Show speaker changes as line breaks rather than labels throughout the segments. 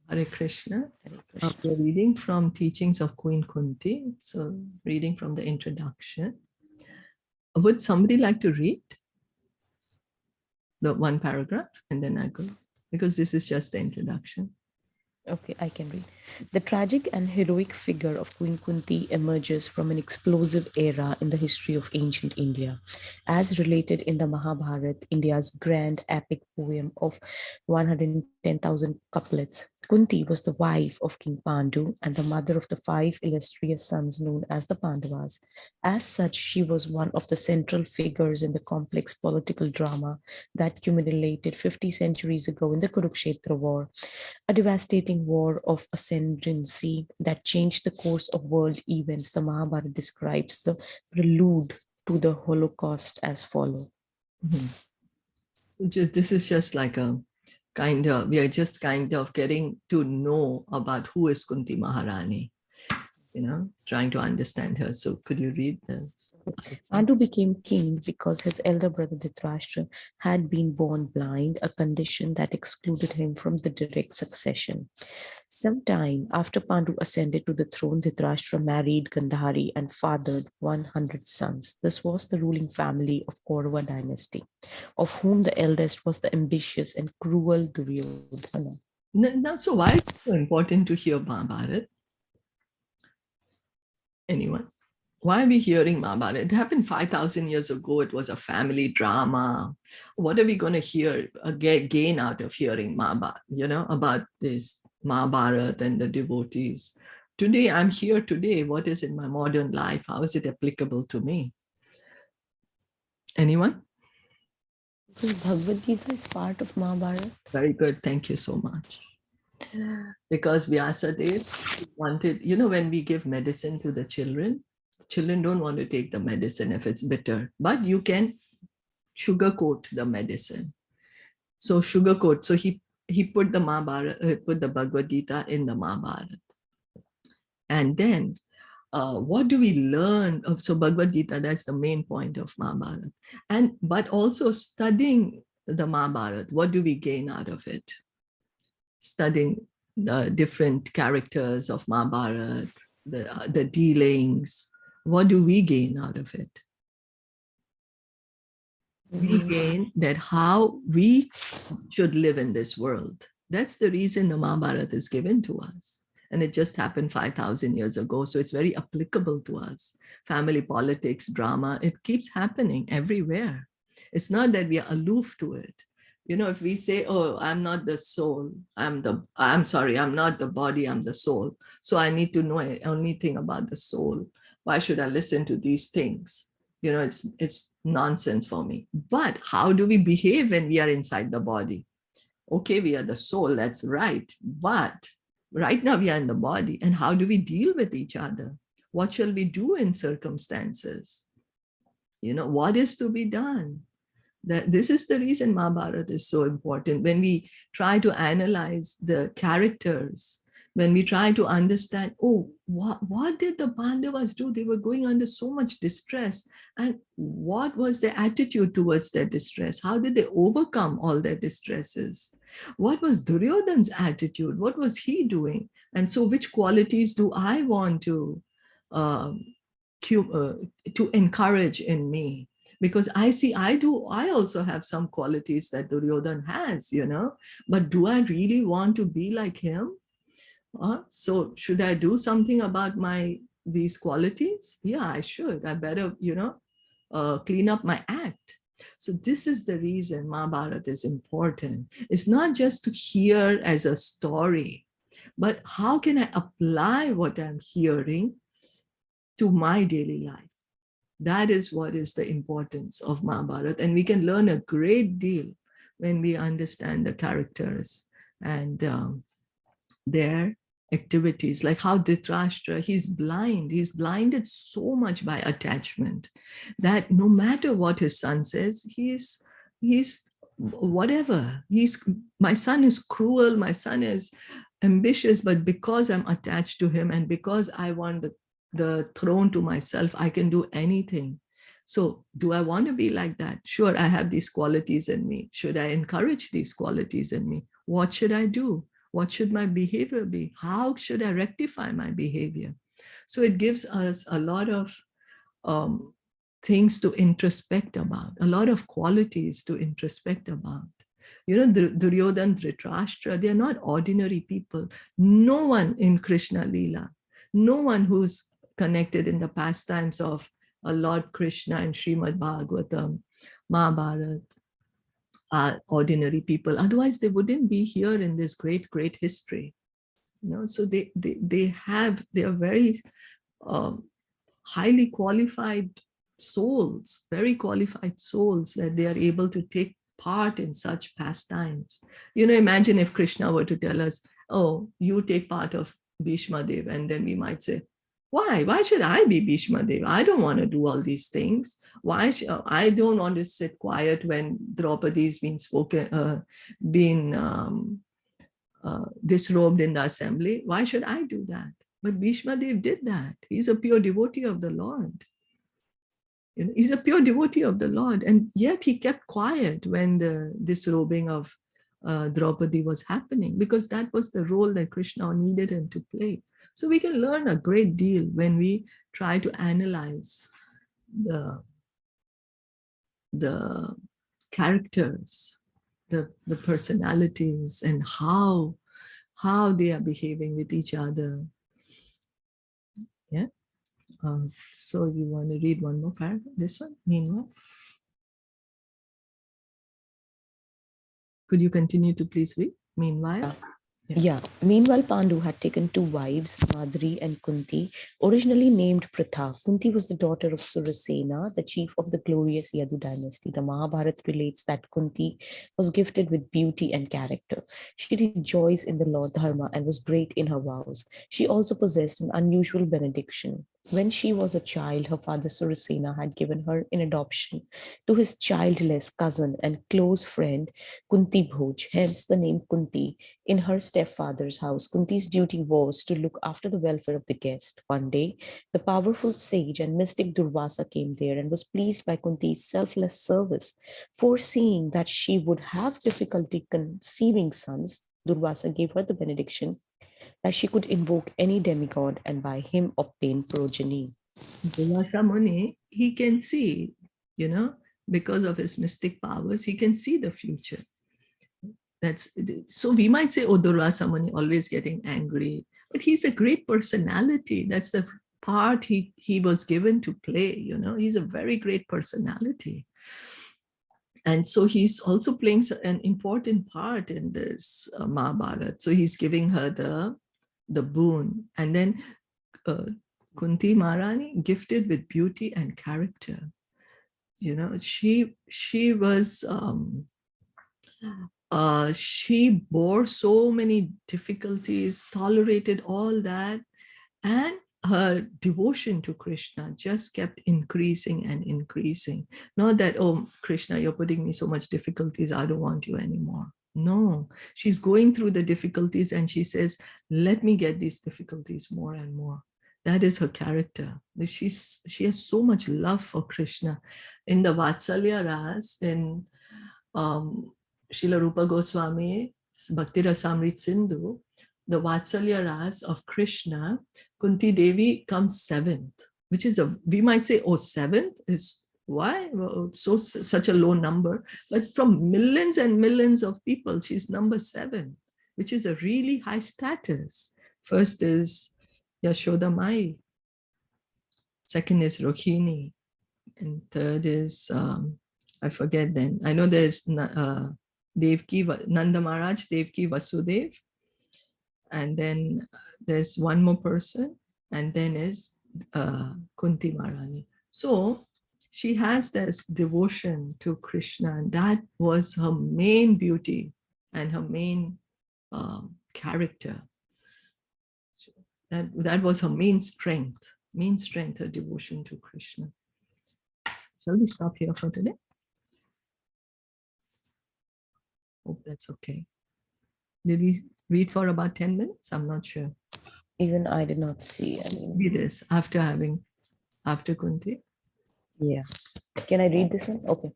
Hare Krishna.
Hare Krishna.
We're reading from Teachings of Queen Kunti. So, reading from the introduction. Would somebody like to read the one paragraph and then I go? Because this is just the introduction.
Okay, I can read. The tragic and heroic figure of Queen Kunti emerges from an explosive era in the history of ancient India. As related in the Mahabharata, India's grand epic poem of 110,000 couplets, Kunti was the wife of King Pandu and the mother of the five illustrious sons known as the Pandavas. As such, she was one of the central figures in the complex political drama that culminated 50 centuries ago in the Kurukshetra War, a devastating war of ascendancy that changed the course of world events. The Mahabharata describes the prelude to the Holocaust as follows.
So this is just like a we are just kind of getting to know about who is Kunti Maharani, trying to understand her. So could you read this?
Pandu became king because his elder brother Dhritarashtra had been born blind, a condition that excluded him from the direct succession. Sometime after Pandu ascended to the throne, Dhritarashtra married Gandhari and fathered 100 sons. This was the ruling family of Kaurava dynasty, of whom the eldest was the ambitious and cruel Duryodhana.
Now, so why is it so important to hear Mahabharata? Anyone? Why are we hearing Mahabharata? It happened 5,000 years ago. It was a family drama. What are we going to hear, gain out of hearing Mahabharata, about this Mahabharata and the devotees? Today, I'm here today. What is in my modern life? How is it applicable to me? Anyone?
Because Bhagavad Gita is part of Mahabharata.
Very good. Thank you so much. Because Vyasadeva wanted, when we give medicine to the children don't want to take the medicine if it's bitter, but you can sugarcoat the medicine. So sugarcoat. So he put the Mahabharata, put the Bhagavad Gita in the Mahabharata. And then what do we learn of? So Bhagavad Gita, that's the main point of Mahabharata. But also studying the Mahabharata, what do we gain out of it? Studying the different characters of Mahabharata, the dealings, what do we gain out of it? We gain that how we should live in this world. That's the reason the Mahabharata is given to us. And it just happened 5,000 years ago. So it's very applicable to us. Family politics, drama, it keeps happening everywhere. It's not that we are aloof to it. If we say, oh, I'm not the soul, I'm not the body, I'm the soul. So I need to know only thing about the soul. Why should I listen to these things? It's nonsense for me. But how do we behave when we are inside the body? Okay, we are the soul, that's right. But right now we are in the body. And how do we deal with each other? What shall we do in circumstances? What is to be done? This is the reason Mahabharata is so important. When we try to analyze the characters, when we try to understand, oh, what did the Pandavas do? They were going under so much distress. And what was their attitude towards their distress? How did they overcome all their distresses? What was Duryodhana's attitude? What was he doing? And so which qualities do I want to encourage in me? Because I also have some qualities that Duryodhana has, but do I really want to be like him? So should I do something about these qualities? Yeah, I should. I better, clean up my act. So this is the reason Mahabharata is important. It's not just to hear as a story, but how can I apply what I'm hearing to my daily life? That is what is the importance of Mahabharata. And we can learn a great deal when we understand the characters and their activities, like how Dhritarashtra, he's blind. He's blinded so much by attachment that no matter what his son says, he's whatever. My son is cruel, my son is ambitious, but because I'm attached to him and because I want the throne to myself, I can do anything. So do I want to be like that? Sure, I have these qualities in me. Should I encourage these qualities in me? What should I do? What should my behavior be? How should I rectify my behavior? So it gives us a lot of things to introspect about, a lot of qualities to introspect about. Duryodhan, Dhritarashtra, they are not ordinary people. No one in Krishna Leela, no one who's connected in the pastimes of Lord Krishna and Srimad Bhagavatam, Mahabharata, are ordinary people. Otherwise, they wouldn't be here in this great, great history. So they are very highly qualified souls, very qualified souls, that they are able to take part in such pastimes. Imagine if Krishna were to tell us, oh, you take part of Bhishma Dev, and then we might say, why should I be Bhishma Dev? I don't want to do all these things. I don't want to sit quiet when Draupadi's been disrobed in the assembly. Why should I do that? But Bhishma Dev did that. He's a pure devotee of the Lord. He's a pure devotee of the Lord, and yet he kept quiet when the disrobing of Draupadi was happening, because that was the role that Krishna needed him to play. So we can learn a great deal when we try to analyze the characters, the personalities, and how they are behaving with each other. Yeah. So you want to read one more paragraph? This one, meanwhile. Could you continue to please read? Meanwhile.
Yeah. Meanwhile, Pandu had taken two wives, Madri and Kunti, originally named Pritha. Kunti was the daughter of Surasena, the chief of the glorious Yadu dynasty. The Mahabharata relates that Kunti was gifted with beauty and character. She rejoiced in the Lord Dharma and was great in her vows. She also possessed an unusual benediction. When she was a child, her father Surasena had given her in adoption to his childless cousin and close friend Kunti Bhoj, hence the name Kunti. In her stepfather's house, Kunti's duty was to look after the welfare of the guest. One day, the powerful sage and mystic Durvasa came there and was pleased by Kunti's selfless service. Foreseeing that she would have difficulty conceiving sons, Durvasa gave her the benediction that she could invoke any demigod and by him obtain progeny.
Durvasa Muni, he can see, because of his mystic powers, he can see the future. So we might say, oh, Durvasa Muni always getting angry, but he's a great personality. That's the part he was given to play. He's a very great personality. And so he's also playing an important part in this Mahabharata. So he's giving her the boon. And then Kunti Maharani, gifted with beauty and character. She was, she bore so many difficulties, tolerated all that, and her devotion to Krishna just kept increasing and increasing. Not that, oh, Krishna, you're putting me so much difficulties, I don't want you anymore. No, she's going through the difficulties and she says, let me get these difficulties more and more. That is her character. She has so much love for Krishna. In the Vatsalya Ras, in Srila Rupa Goswami, Bhakti Rasamrit Sindhu, the Vatsalya Ras of Krishna, Kunti Devi comes seventh, which is we might say, oh, seventh is why? Well, such a low number. But from millions and millions of people, she's number 7, which is a really high status. First is Yashoda Mai. Second is Rohini. And third is, I forget then. I know there's Devki, Nanda Maharaj, Devki Vasudev. And then there's one more person, and then is Kunti Maharani. So she has this devotion to Krishna, and that was her main beauty and her main character. That was her main strength, her devotion to Krishna. Shall we stop here for today? Hope that's okay. Did we read for about 10 minutes? I'm not sure.
Even I did not see.
Read this after Kunti.
Yeah. Can I read this one? Okay.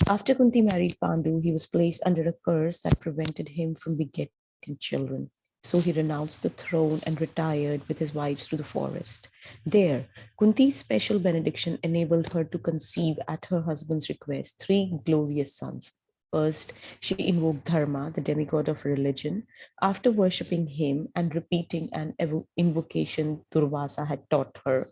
After Kunti married Pandu, he was placed under a curse that prevented him from begetting expecting children. So he renounced the throne and retired with his wives to the forest. There, Kunti's special benediction enabled her to conceive at her husband's request 3 glorious sons. First, she invoked Dharma, the demigod of religion. After worshipping him and repeating an invocation Durvasa had taught her,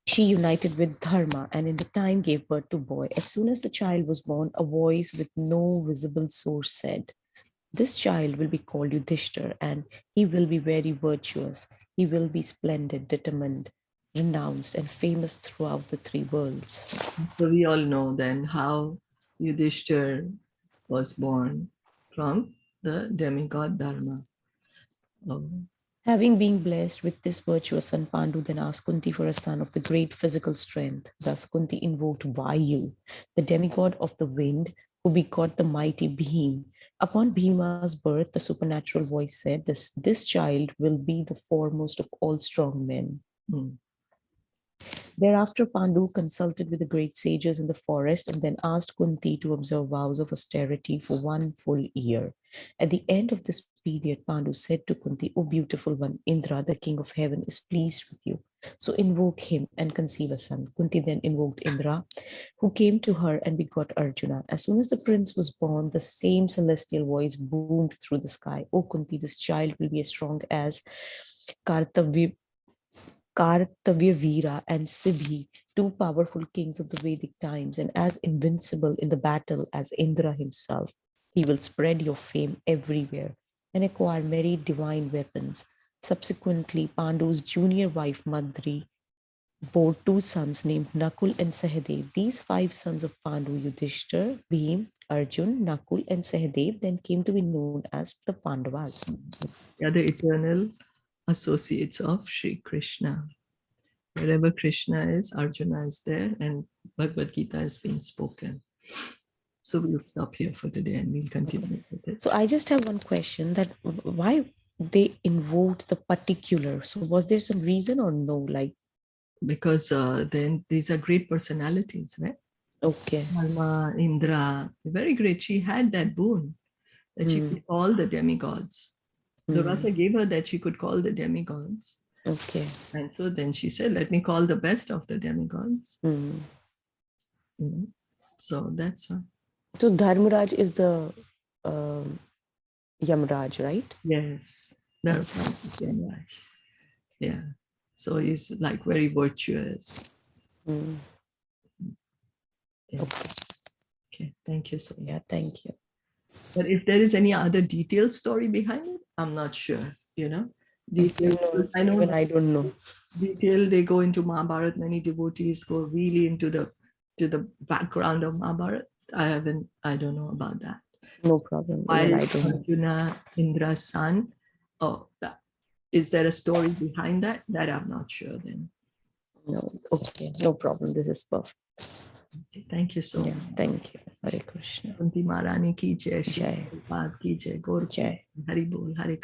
she united with Dharma and in the time gave birth to a boy. As soon as the child was born, a voice with no visible source said, "This child will be called Yudhishthir, and he will be very virtuous. He will be splendid, determined, renounced, and famous throughout the 3 worlds."
So we all know then how Yudhishthir was born from the demigod Dharma. Oh.
Having been blessed with this virtuous son, Pandu then asked Kunti for a son of the great physical strength. Thus Kunti invoked Vayu, the demigod of the wind, who begot the mighty Bhim. Upon Bhima's birth, the supernatural voice said, this child will be the foremost of all strong men. Thereafter, Pandu consulted with the great sages in the forest and then asked Kunti to observe vows of austerity for 1 full year. At the end of this period, Pandu said to Kunti, "O beautiful one, Indra, the king of heaven, is pleased with you. So invoke him and conceive a son." Kunti then invoked Indra, who came to her and begot Arjuna. As soon as the prince was born, the same celestial voice boomed through the sky, "O Kunti, this child will be as strong as Kartavyavira and Sibhi, 2 powerful kings of the Vedic times, and as invincible in the battle as Indra himself. He will spread your fame everywhere and acquire many divine weapons." Subsequently, Pandu's junior wife Madri bore 2 sons named Nakul and Sahadev. These 5 sons of Pandu, Yudhishthir, Bhim, Arjun, Nakul, and Sahadev, then came to be known as the Pandavas.
Yeah, the eternal associates of Sri Krishna. Wherever Krishna is, Arjuna is there, and Bhagavad Gita is being spoken. So we'll stop here for today and we'll continue with it.
So I just have one question, that why they invoked the particular? So was there some reason or no? Like,
because then these are great personalities, right?
Okay.
Alma, Indra, very great. She had that boon that she could call the demigods. Durvasa gave her that she could call the demigods.
Okay.
And so then she said, "Let me call the best of the demigods." So that's why.
So Dharmaraj is the Yamraj, right?
Yes, Dharmaraj is Yamraj. Yeah. So he's like very virtuous. Yeah. Okay, thank you so much.
Yeah, thank you.
But if there is any other detailed story behind it, I'm not sure, Details,
I know. Even I don't know.
Detail, they go into Mahabharata. Many devotees go really into the background of Mahabharata. I don't know about that.
No problem.
Why
I don't know.
Arjuna, Indra's son? Oh, is there a story behind that? That I'm not sure then.
No, okay, no problem. This is perfect.
Okay, thank you so much.
Thank you. Hare Krishna.
Kunti Maharani ki jai, Shilpa ki jai, Gaur ki jai, Hari Bol, Hare Krishna.